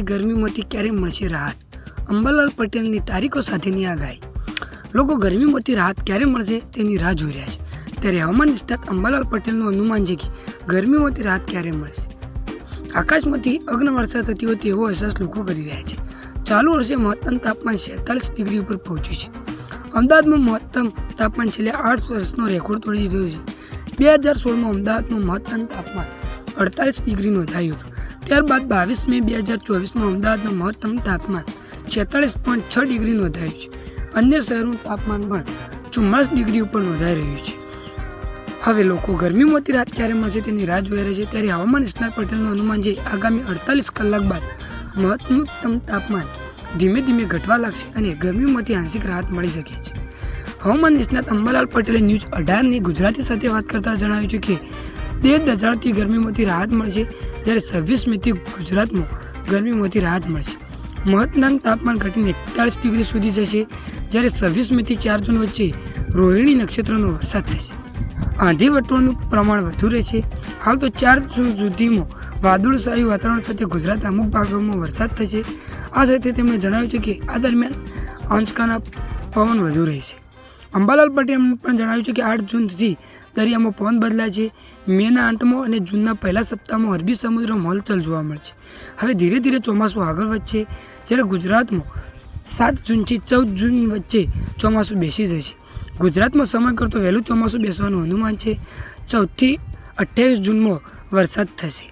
ગરમીમાંથી ક્યારે મળશે રાહત? અંબાલાલ પટેલની તારીખો સાથેની આગાહી. લોકો ગરમીમાંથી રાહત ક્યારે મળશે તેની રાહ જોઈ રહ્યા છે. ત્યારે હવામાન નિષ્ણાત અંબાલાલ પટેલનું અનુમાન છે કે ગરમીમાંથી રાહત ક્યારે મળશે. આકાશમાંથી અગ્નિવર્ષા થતી હોય તેવો અહેસાસ લોકો કરી રહ્યા છે. ચાલુ વર્ષે મહત્તમ તાપમાન 46 ડિગ્રી ઉપર પહોંચ્યું છે. અમદાવાદમાં મહત્તમ તાપમાન છેલ્લે 8 વર્ષનો રેકોર્ડ તોડી દીધો છે. 2016માં અમદાવાદનું મહત્તમ તાપમાન 48 ડિગ્રી નોંધાયું હતું. ત્યારબાદ 22 મે 2024માં અમદાવાદનું મહત્તમ તાપમાન 46.6 ડિગ્રી નોંધાયું છે. અન્ય શહેરોનું તાપમાન પણ 44 ડિગ્રી ઉપર નોંધાઈ રહ્યું છે. હવે લોકો ગરમીમાંથી રાહત ક્યારે મળશે તેની રાહ જોઈ રહ્યા છે. ત્યારે હવામાન નિષ્ણાત પટેલનું અનુમાન છે આગામી 48 કલાક બાદ મહત્તમ તાપમાન ધીમે ધીમે ઘટવા લાગશે અને ગરમીમાંથી આંશિક રાહત મળી શકે છે. હવામાન નિષ્ણાત અંબાલાલ પટેલે ન્યૂઝ 18ની ગુજરાતી સાથે વાત કરતા જણાવ્યું છે કે 13,000થી ગરમીમાંથી રાહત મળશે, જ્યારે 26 મેથી ગુજરાતમાં ગરમીમાંથી રાહત મળશે. મહત્તમ તાપમાન ઘટીને 41 ડિગ્રી સુધી જશે, જ્યારે 26 મેથી 4 જૂન વચ્ચે રોહિણી નક્ષત્રનો વરસાદ થશે. આંધી વટવાનું પ્રમાણ વધુ રહેશે. હાલ તો 4 જૂન સુધીમાં વાદળછાયું વાતાવરણ સાથે ગુજરાતના અમુક ભાગોમાં વરસાદ થશે. આ સાથે તેમણે જણાવ્યું છે કે આ દરમિયાન આંચકાના પવન વધુ રહેશે. અંબાલાલ પટેલે પણ જણાવ્યું છે કે 8 જૂનથી દરિયામાં પવન બદલાય છે. મેના અંતમાં અને જૂનના પહેલા સપ્તાહમાં અરબી સમુદ્રમાં હલચલ જોવા મળશે. હવે ધીરે ધીરે ચોમાસું આગળ વધશે, જ્યારે ગુજરાતમાં 7 જૂનથી 14 જૂન વચ્ચે ચોમાસું બેસી જશે. ગુજરાતમાં સમય કરતાં વહેલું ચોમાસું બેસવાનું અનુમાન છે. 14થી 28 જૂનમાં વરસાદ થશે.